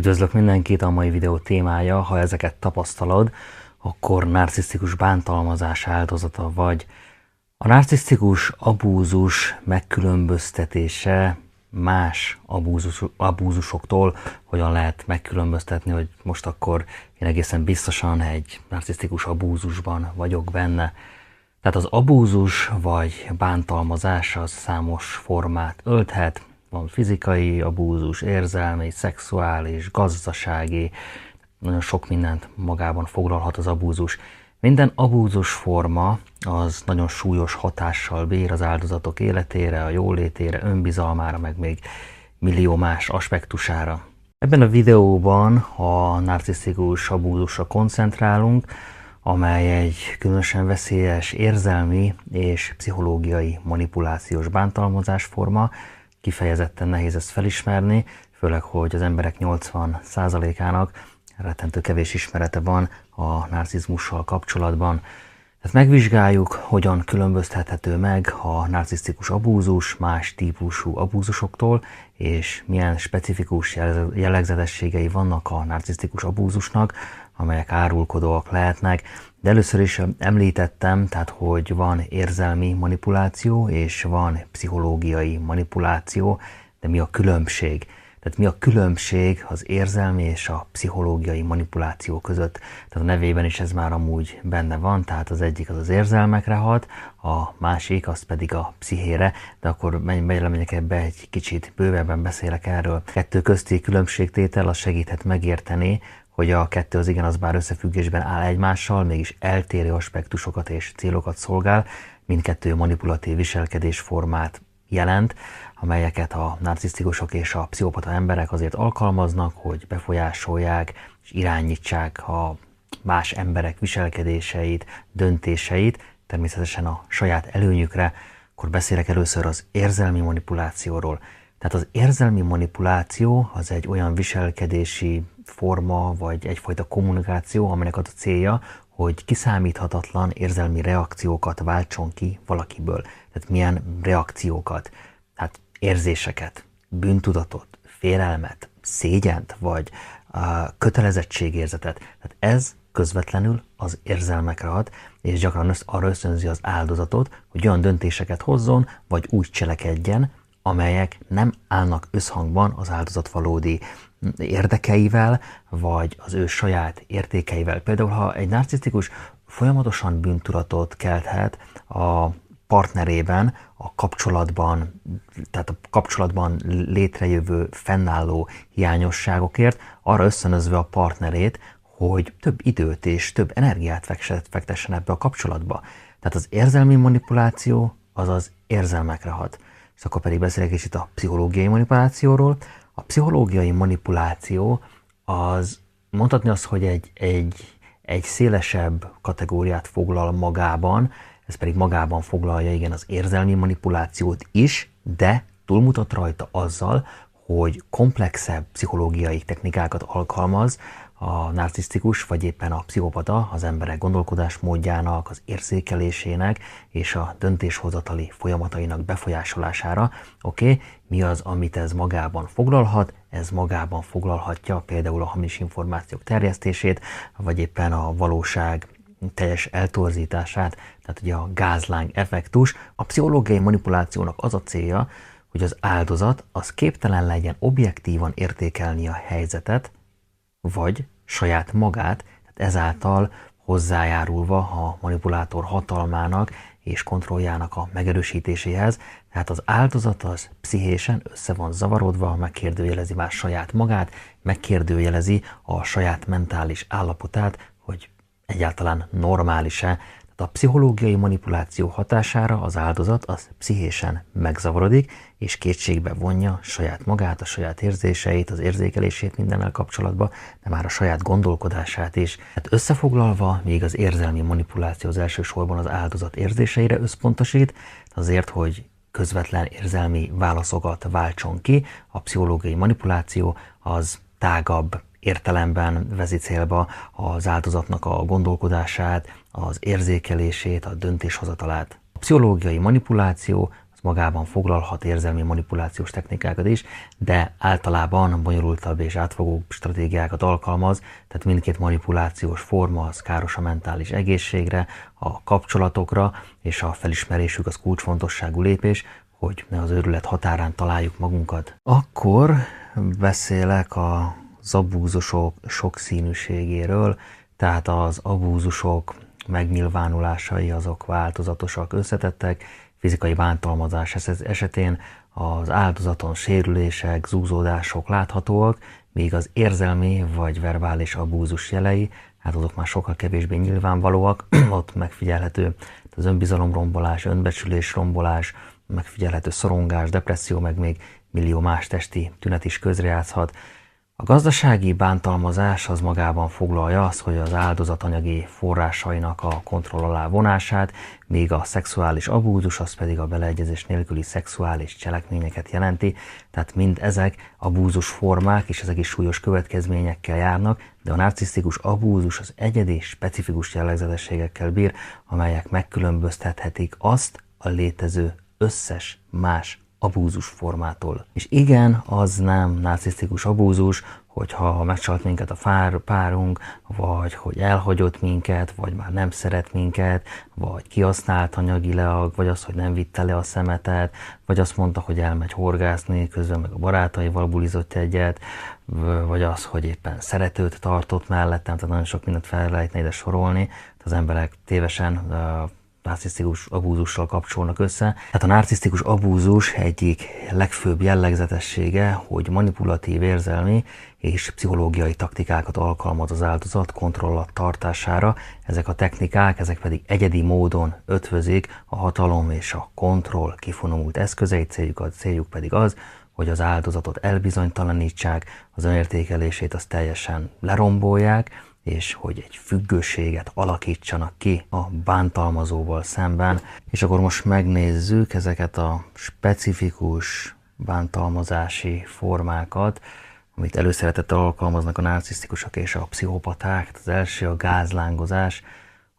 Üdvözlök mindenkit, a mai videó témája, ha ezeket tapasztalod, akkor narcisztikus bántalmazás áldozata vagy. A narcisztikus abúzus megkülönböztetése más abúzusoktól hogyan lehet megkülönböztetni, hogy most akkor én egészen biztosan egy narcisztikus abúzusban vagyok benne. Tehát az abúzus vagy bántalmazás az számos formát ölthet. Van fizikai abúzus, érzelmi, szexuális, gazdasági, nagyon sok mindent magában foglalhat az abúzus. Minden abúzus forma az nagyon súlyos hatással bír az áldozatok életére, a jólétére, önbizalmára, meg még millió más aspektusára. Ebben a videóban a narcisztikus abúzusra koncentrálunk, amely egy különösen veszélyes érzelmi és pszichológiai manipulációs bántalmazásforma. Kifejezetten nehéz ezt felismerni, főleg, hogy az emberek 80%-ának rettentő kevés ismerete van a narcizmussal kapcsolatban. Tehát megvizsgáljuk, hogyan különböztethető meg a narcisztikus abúzus más típusú abúzusoktól, és milyen specifikus jellegzetességei vannak a narcisztikus abúzusnak, amelyek árulkodóak lehetnek. De először is említettem, tehát hogy van érzelmi manipuláció és van pszichológiai manipuláció, de mi a különbség? Tehát mi a különbség az érzelmi és a pszichológiai manipuláció között? Tehát a nevében is ez már amúgy benne van, tehát az egyik az az érzelmekre hat, a másik az pedig a pszichére, de akkor belemegyek ebbe egy kicsit bővebben beszélek erről. Kettő közti különbségtétel az segíthet megérteni, hogy a kettő az igen, az bár összefüggésben áll egymással, mégis eltérő aspektusokat és célokat szolgál, mindkettő manipulatív viselkedésformát jelent, amelyeket a narcisztikusok és a pszichopata emberek azért alkalmaznak, hogy befolyásolják és irányítsák a más emberek viselkedéseit, döntéseit, természetesen a saját előnyükre. Akkor beszélek először az érzelmi manipulációról. Tehát az érzelmi manipuláció az egy olyan viselkedési forma, vagy egyfajta kommunikáció, aminek az a célja, hogy kiszámíthatatlan érzelmi reakciókat váltson ki valakiből. Tehát milyen reakciókat? Hát érzéseket, bűntudatot, félelmet, szégyent, vagy kötelezettségérzetet. Tehát ez közvetlenül az érzelmekre hat, és gyakran arra ösztönzi az áldozatot, hogy olyan döntéseket hozzon, vagy úgy cselekedjen, amelyek nem állnak összhangban az áldozat valódi érdekeivel, vagy az ő saját értékeivel. Például, ha egy narcisztikus folyamatosan bűntudatot kelthet a partnerében, a kapcsolatban, tehát a kapcsolatban létrejövő, fennálló hiányosságokért, arra ösztönözve a partnerét, hogy több időt és több energiát fektessen ebbe a kapcsolatba. Tehát az érzelmi manipuláció az az érzelmekre hat. És akkor pedig beszélek kicsit a pszichológiai manipulációról. A pszichológiai manipuláció az mondhatni azt, hogy egy szélesebb kategóriát foglal magában, ez pedig magában foglalja igen az érzelmi manipulációt is, de túlmutat rajta azzal, hogy komplexebb pszichológiai technikákat alkalmaz a narcisztikus, vagy éppen a pszichopata az emberek gondolkodásmódjának, az érzékelésének és a döntéshozatali folyamatainak befolyásolására. Oké, mi az, amit ez magában foglalhat? Ez magában foglalhatja például a hamis információk terjesztését, vagy éppen a valóság teljes eltorzítását, tehát ugye a gázláng effektus. A pszichológiai manipulációnak az a célja, hogy az áldozat az képtelen legyen objektívan értékelni a helyzetet, vagy saját magát, tehát ezáltal hozzájárulva a manipulátor hatalmának és kontrolljának a megerősítéséhez. Tehát az áldozat az pszichésen össze van zavarodva, megkérdőjelezi már saját magát, megkérdőjelezi a saját mentális állapotát, hogy egyáltalán normális-e. A pszichológiai manipuláció hatására az áldozat az pszichésen megzavarodik, és kétségbe vonja saját magát, a saját érzéseit, az érzékelését mindennel kapcsolatban, de már a saját gondolkodását is. Hát összefoglalva, még az érzelmi manipuláció az elsősorban az áldozat érzéseire összpontosít, azért, hogy közvetlen érzelmi válaszokat váltson ki, a pszichológiai manipuláció az tágabb értelemben veszi célba az áldozatnak a gondolkodását, az érzékelését, a döntéshozatalát. A pszichológiai manipuláció az magában foglalhat érzelmi manipulációs technikákat is, de általában bonyolultabb és átfogó stratégiákat alkalmaz, tehát mindkét manipulációs forma az káros a mentális egészségre, a kapcsolatokra, és a felismerésük az kulcsfontosságú lépés, hogy ne az őrület határán találjuk magunkat. Akkor beszélek az abúzusok sokszínűségéről, tehát az abúzusok megnyilvánulásai azok változatosak, összetettek, fizikai bántalmazás esetén az áldozaton sérülések, zúzódások láthatóak, míg az érzelmi vagy verbális abúzus jelei, hát azok már sokkal kevésbé nyilvánvalóak, ott megfigyelhető az önbizalomrombolás, önbecsülés rombolás, megfigyelhető szorongás, depresszió, meg még millió más testi tünet is közrejátszhat. A gazdasági bántalmazás az magában foglalja azt, hogy az áldozat anyagi forrásainak a kontroll alá vonását, míg a szexuális abúzus az pedig a beleegyezés nélküli szexuális cselekményeket jelenti, tehát mind ezek abúzus formák, és ezek is súlyos következményekkel járnak, de a narcisztikus abúzus az egyedi, specifikus jellegzetességekkel bír, amelyek megkülönböztethetik azt a létező összes más abúzus formától. És igen, az nem narcisztikus abúzus, hogyha megcsalt minket a párunk, vagy hogy elhagyott minket, vagy már nem szeret minket, vagy kihasznált anyagilag, vagy az, hogy nem vitte le a szemetet, vagy azt mondta, hogy elmegy horgászni, közben meg a barátaival bulizott egyet, vagy az, hogy éppen szeretőt tartott mellettem, tehát nagyon sok mindent fel lehetne ide sorolni, az emberek tévesen narcisztikus abúzussal kapcsolnak össze. Tehát a narcisztikus abúzus egyik legfőbb jellegzetessége, hogy manipulatív érzelmi és pszichológiai taktikákat alkalmaz az áldozat kontroll alatt tartására. Ezek a technikák, ezek pedig egyedi módon ötvözik a hatalom és a kontroll kifinomult eszközeit, céljuk pedig az, hogy az áldozatot elbizonytalanítsák, az önértékelését azt teljesen lerombolják, és hogy egy függőséget alakítsanak ki a bántalmazóval szemben. És akkor most megnézzük ezeket a specifikus bántalmazási formákat, amit előszeretettel alkalmaznak a narcisztikusok és a pszichopaták. Az első a gázlángozás.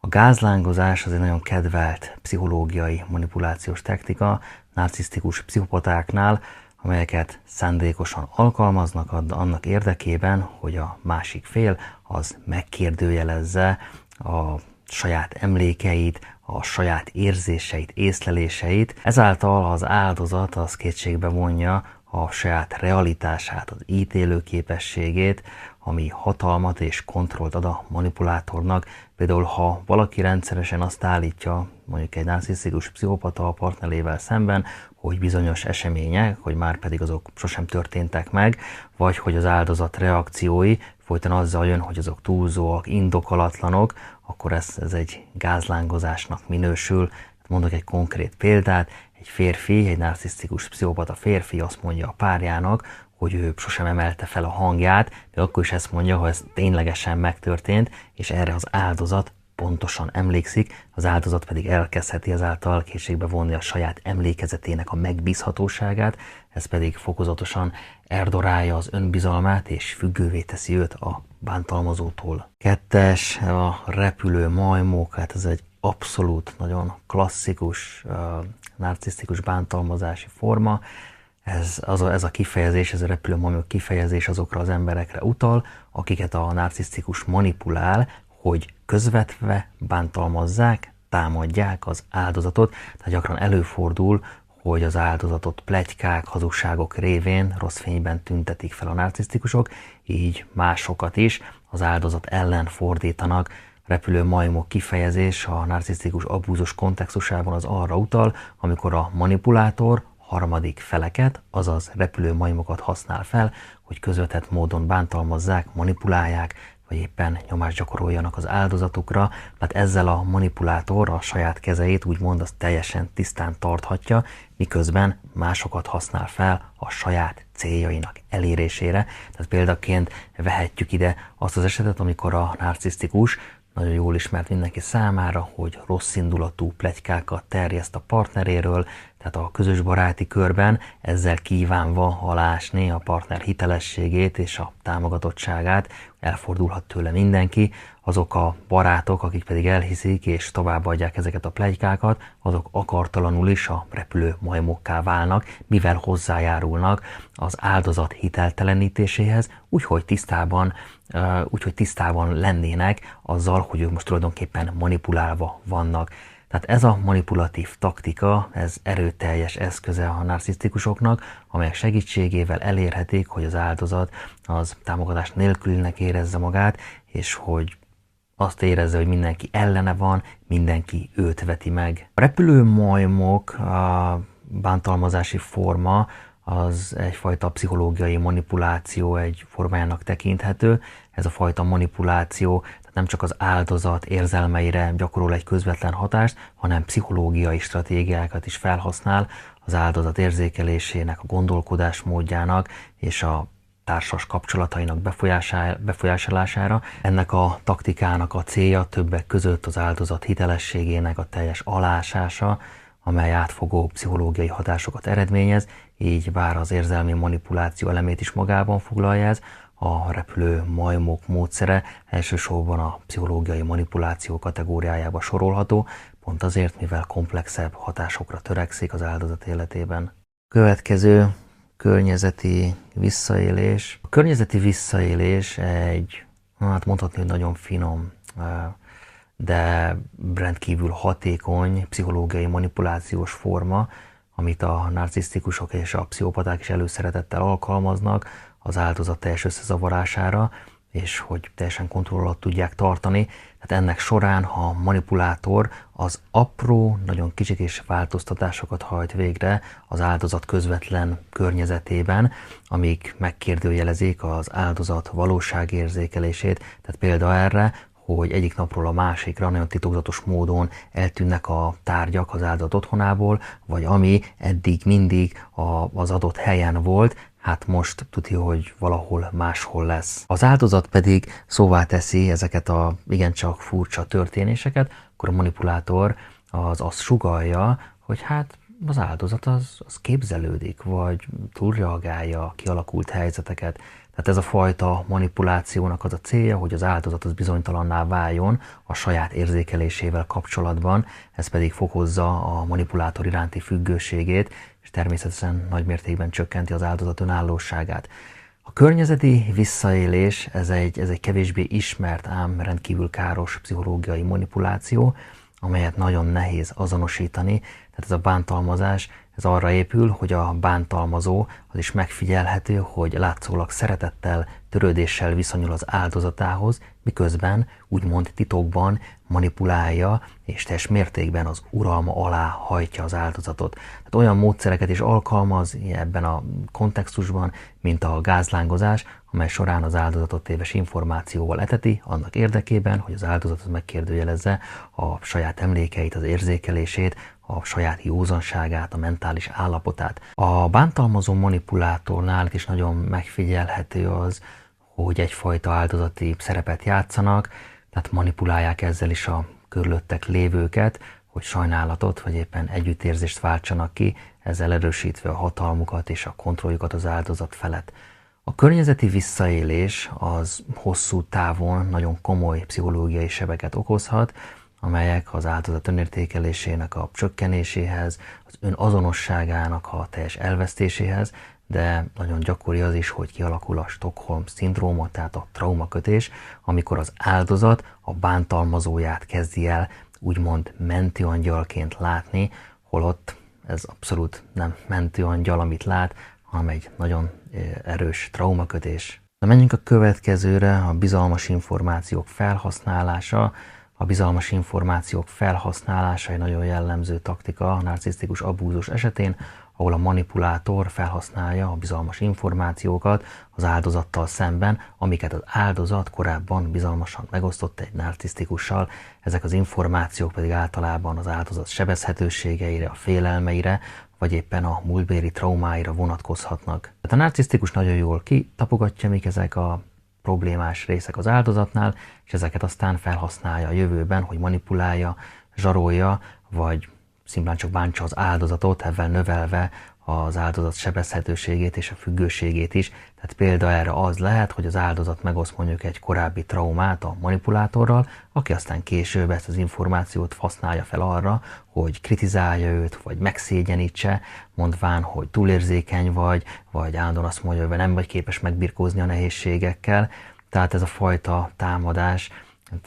A gázlángozás az egy nagyon kedvelt pszichológiai manipulációs technika narcisztikus pszichopatáknál, amelyeket szándékosan alkalmaznak annak érdekében, hogy a másik fél az megkérdőjelezze a saját emlékeit, a saját érzéseit, észleléseit. Ezáltal az áldozat az kétségbe vonja a saját realitását, az ítélő képességét, ami hatalmat és kontrollt ad a manipulátornak. Például, ha valaki rendszeresen azt állítja, mondjuk egy narcisztikus pszichopata a partnerével szemben, hogy bizonyos események, hogy már pedig azok sosem történtek meg, vagy hogy az áldozat reakciói folyton azzal jön, hogy azok túlzóak, indokolatlanok, akkor ez egy gázlángozásnak minősül. Mondok egy konkrét példát, egy férfi, egy narcisztikus pszichopata férfi azt mondja a párjának, hogy ő sosem emelte fel a hangját, de akkor is ezt mondja, ha ez ténylegesen megtörtént, és erre az áldozat pontosan emlékszik, az áldozat pedig elkezdheti ezáltal kétségbe vonni a saját emlékezetének a megbízhatóságát, ez pedig fokozatosan eldorálja az önbizalmát, és függővé teszi őt a bántalmazótól. Kettes, a repülő majmok, hát ez egy abszolút nagyon klasszikus narcisztikus bántalmazási forma. Ez a kifejezés, ez a repülő majmok kifejezés azokra az emberekre utal, akiket a narcisztikus manipulál, hogy közvetve bántalmazzák, támadják az áldozatot, tehát gyakran előfordul, hogy az áldozatot pletykák, hazugságok révén rossz fényben tüntetik fel a narcisztikusok, így másokat is az áldozat ellen fordítanak. Repülő majmok kifejezés a narcisztikus abúzus kontextusában az arra utal, amikor a manipulátor harmadik feleket, azaz repülő majmokat használ fel, hogy közvetett módon bántalmazzák, manipulálják, vagy éppen nyomást gyakoroljanak az áldozatukra, mert ezzel a manipulátor a saját kezeit úgymond azt teljesen tisztán tarthatja, miközben másokat használ fel a saját céljainak elérésére. Tehát példaként vehetjük ide azt az esetet, amikor a narcisztikus nagyon jól ismert mindenki számára, hogy rosszindulatú pletykákat terjeszt a partneréről, tehát a közös baráti körben, ezzel kívánva alásni a partner hitelességét és a támogatottságát, elfordulhat tőle mindenki. Azok a barátok, akik pedig elhiszik és továbbadják ezeket a pletykákat, azok akartalanul is a repülő majmokká válnak, mivel hozzájárulnak az áldozat hiteltelenítéséhez, úgyhogy tisztában lennének azzal, hogy ők most tulajdonképpen manipulálva vannak. Tehát ez a manipulatív taktika, ez erőteljes eszköze a narcisztikusoknak, amelyek segítségével elérhetik, hogy az áldozat az támogatás nélkülinek érezze magát, és hogy azt érezze, hogy mindenki ellene van, mindenki őt veti meg. A repülőmajmok, a bántalmazási forma, az egyfajta pszichológiai manipuláció egy formájának tekinthető. Ez a fajta manipuláció tehát nem csak az áldozat érzelmeire gyakorol egy közvetlen hatást, hanem pszichológiai stratégiákat is felhasznál az áldozat érzékelésének, a gondolkodásmódjának és a társas kapcsolatainak befolyásolására. Ennek a taktikának a célja többek között az áldozat hitelességének a teljes alásása, amely átfogó pszichológiai hatásokat eredményez, így bár az érzelmi manipuláció elemét is magában foglalja ez, a repülő majmok módszere elsősorban a pszichológiai manipuláció kategóriájába sorolható, pont azért, mivel komplexebb hatásokra törekszik az áldozat életében. Következő környezeti visszaélés. A környezeti visszaélés egy, mondhatni, hogy nagyon finom, de rendkívül hatékony pszichológiai manipulációs forma, amit a narcisztikusok és a pszichopaták is előszeretettel alkalmaznak az áldozat teljes összezavarására, és hogy teljesen kontroll alatt tudják tartani. Tehát ennek során a manipulátor az apró, nagyon kicsikés változtatásokat hajt végre az áldozat közvetlen környezetében, amik megkérdőjelezik az áldozat valóságérzékelését. Tehát példa erre, hogy egyik napról a másikra nagyon titokzatos módon eltűnnek a tárgyak az áldozat otthonából, vagy ami eddig mindig az adott helyen volt, hát most tudja, hogy valahol máshol lesz. Az áldozat pedig szóvá teszi ezeket a igencsak furcsa történéseket, akkor a manipulátor az azt sugallja, hogy hát az áldozat az képzelődik, vagy túlreagálja a kialakult helyzeteket. Tehát ez a fajta manipulációnak az a célja, hogy az áldozat az bizonytalanná váljon a saját érzékelésével kapcsolatban, ez pedig fokozza a manipulátor iránti függőségét, és természetesen nagymértékben csökkenti az áldozat önállóságát. A környezeti visszaélés, ez egy kevésbé ismert, ám rendkívül káros pszichológiai manipuláció, amelyet nagyon nehéz azonosítani. Tehát ez a bántalmazás, ez arra épül, hogy a bántalmazó az is megfigyelhető, hogy látszólag szeretettel, törődéssel viszonyul az áldozatához, miközben úgymond titokban manipulálja és teljes mértékben az uralma alá hajtja az áldozatot. Tehát olyan módszereket is alkalmaz ebben a kontextusban, mint a gázlángozás, amely során az áldozatot téves információval eteti, annak érdekében, hogy az áldozat az megkérdőjelezze a saját emlékeit, az érzékelését, a saját józanságát, a mentális állapotát. A bántalmazó manipulátornál is nagyon megfigyelhető az, hogy egyfajta áldozati szerepet játszanak, tehát manipulálják ezzel is a körülöttek lévőket, hogy sajnálatot vagy éppen együttérzést váltsanak ki, ezzel erősítve a hatalmukat és a kontrolljukat az áldozat felett. A környezeti visszaélés az hosszú távon nagyon komoly pszichológiai sebeket okozhat, amelyek az áldozat önértékelésének a csökkenéséhez, az önazonosságának a teljes elvesztéséhez, de nagyon gyakori az is, hogy kialakul a Stockholm-szindróma, tehát a traumakötés, amikor az áldozat a bántalmazóját kezdi el úgymond mentőangyalként látni, holott ez abszolút nem mentőangyal, amit lát, hanem egy nagyon erős traumakötés. De menjünk a következőre, a bizalmas információk felhasználása. A bizalmas információk felhasználása egy nagyon jellemző taktika a narcisztikus abúzus esetén, ahol a manipulátor felhasználja a bizalmas információkat az áldozattal szemben, amiket az áldozat korábban bizalmasan megosztott egy narcisztikussal. Ezek az információk pedig általában az áldozat sebezhetőségeire, a félelmeire, vagy éppen a múltbéli traumáira vonatkozhatnak. Tehát a narcisztikus nagyon jól kitapogatja, mik ezek a problémás részek az áldozatnál, és ezeket aztán felhasználja a jövőben, hogy manipulálja, zsarolja, vagy szimplán csak bántsa az áldozatot, ezzel növelve az áldozat sebezhetőségét és a függőségét is. Tehát példa erre az lehet, hogy az áldozat megoszt mondjuk egy korábbi traumát a manipulátorral, aki aztán később ezt az információt használja fel arra, hogy kritizálja őt, vagy megszégyenítse, mondván, hogy túlérzékeny vagy állandóan azt mondja, hogy nem vagy képes megbirkózni a nehézségekkel. Tehát ez a fajta támadás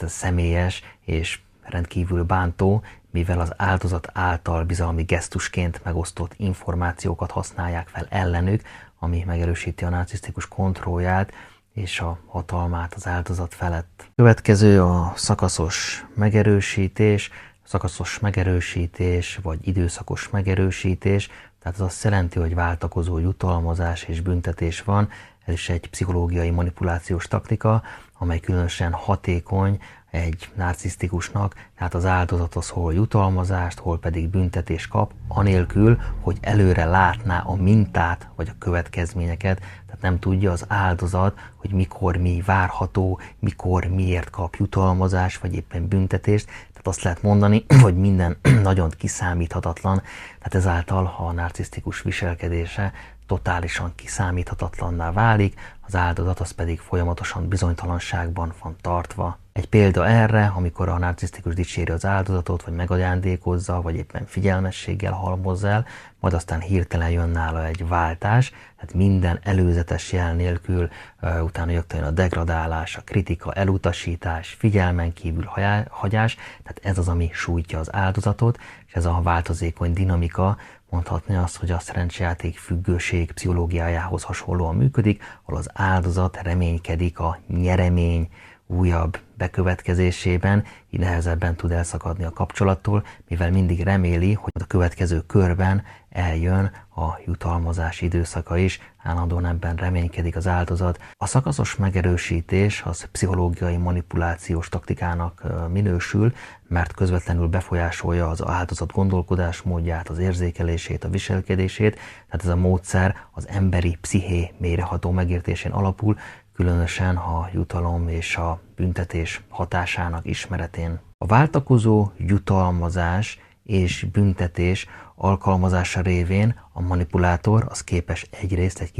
személyes és rendkívül bántó, mivel az áldozat által bizalmi gesztusként megosztott információkat használják fel ellenük, ami megerősíti a narcisztikus kontrollját és a hatalmát az áldozat felett. Következő a szakaszos megerősítés. Szakaszos megerősítés vagy időszakos megerősítés, tehát az azt jelenti, hogy váltakozó jutalmazás és büntetés van. Ez is egy pszichológiai manipulációs taktika, amely különösen hatékony egy narcisztikusnak, tehát az áldozat az hol jutalmazást, hol pedig büntetést kap, anélkül, hogy előre látná a mintát vagy a következményeket, tehát nem tudja az áldozat, hogy mikor mi várható, mikor miért kap jutalmazást, vagy éppen büntetést, tehát azt lehet mondani, hogy minden nagyon kiszámíthatatlan, tehát ezáltal, ha a narcisztikus viselkedése totálisan kiszámíthatatlanná válik, az áldozat az pedig folyamatosan bizonytalanságban van tartva. Egy példa erre, amikor a narcisztikus dicséri az áldozatot, vagy megajándékozza, vagy éppen figyelmességgel halmoz el, majd aztán hirtelen jön nála egy váltás, tehát minden előzetes jel nélkül, utána jön a degradálás, a kritika, elutasítás, figyelmen kívül hagyás, tehát ez az, ami sújtja az áldozatot, és ez a változékony dinamika, mondhatni azt, hogy a szerencsejáték függőség pszichológiájához hasonlóan működik, ahol az áldozat reménykedik a nyeremény újabb bekövetkezésében, így nehezebben tud elszakadni a kapcsolattól, mivel mindig reméli, hogy a következő körben eljön a jutalmazás időszaka is, állandóan ebben reménykedik az áldozat. A szakaszos megerősítés az pszichológiai manipulációs taktikának minősül, mert közvetlenül befolyásolja az áldozat gondolkodásmódját, az érzékelését, a viselkedését, tehát ez a módszer az emberi psziché mélyreható megértésén alapul, különösen a jutalom és a büntetés hatásának ismeretén. A váltakozó jutalmazás és büntetés alkalmazása révén a manipulátor az képes egyrészt egy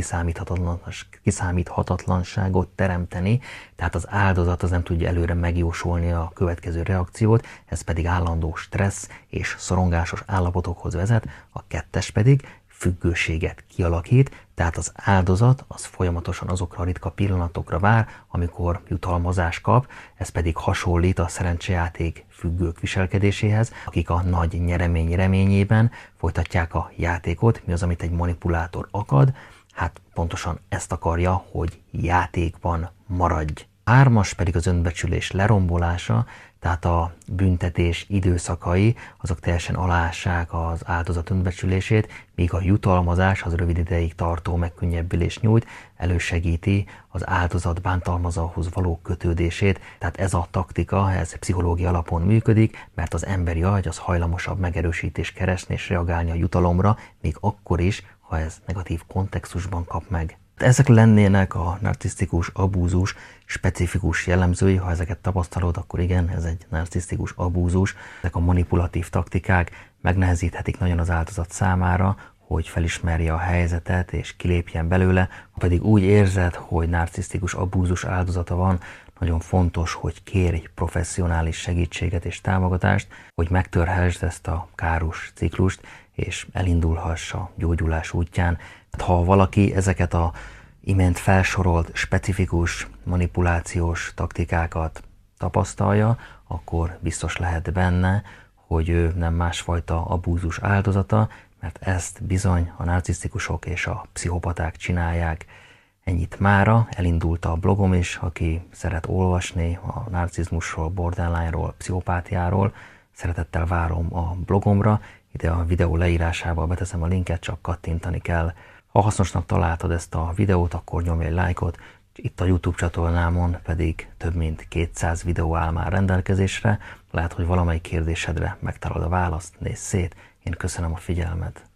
kiszámíthatatlanságot teremteni, tehát az áldozat az nem tudja előre megjósolni a következő reakciót, ez pedig állandó stressz és szorongásos állapotokhoz vezet, a kettes pedig függőséget kialakít, tehát az áldozat az folyamatosan azokra a ritka pillanatokra vár, amikor jutalmazást kap, ez pedig hasonlít a szerencsejáték függők viselkedéséhez, akik a nagy nyeremény reményében folytatják a játékot. Mi az, amit egy manipulátor akad? Hát pontosan ezt akarja, hogy játékban maradj. Hármas pedig az önbecsülés lerombolása, tehát a büntetés időszakai, azok teljesen aláássák az áldozat önbecsülését, míg a jutalmazás az rövid ideig tartó megkönnyebbülést nyújt, elősegíti az áldozat bántalmazóhoz való kötődését. Tehát ez a taktika, ez pszichológia alapon működik, mert az emberi agy az hajlamosabb megerősítést keresni és reagálni a jutalomra, még akkor is, ha ez negatív kontextusban kap meg. Ezek lennének a narcisztikus abúzus specifikus jellemzői, ha ezeket tapasztalod, akkor igen, ez egy narcisztikus abúzus. Ezek a manipulatív taktikák megnehezíthetik nagyon az áldozat számára, hogy felismerje a helyzetet és kilépjen belőle. Ha pedig úgy érzed, hogy narcisztikus abúzus áldozata van, nagyon fontos, hogy kérj professzionális segítséget és támogatást, hogy megtörhessd ezt a káros ciklust, és elindulhass a gyógyulás útján. Ha valaki ezeket a imént felsorolt specifikus manipulációs taktikákat tapasztalja, akkor biztos lehet benne, hogy ő nem másfajta abúzus áldozata, mert ezt bizony a narcisztikusok és a pszichopaták csinálják. Ennyit mára, elindult a blogom is, aki szeret olvasni a narcizmusról, borderline-ról, pszichopátiáról, szeretettel várom a blogomra, ide a videó leírásába beteszem a linket, csak kattintani kell. Ha hasznosnak találtad ezt a videót, akkor nyomj egy lájkot, itt a YouTube csatornámon pedig több mint 200 videó áll már rendelkezésre, lehet, hogy valamelyik kérdésedre megtalálod a választ, nézz szét, én köszönöm a figyelmet.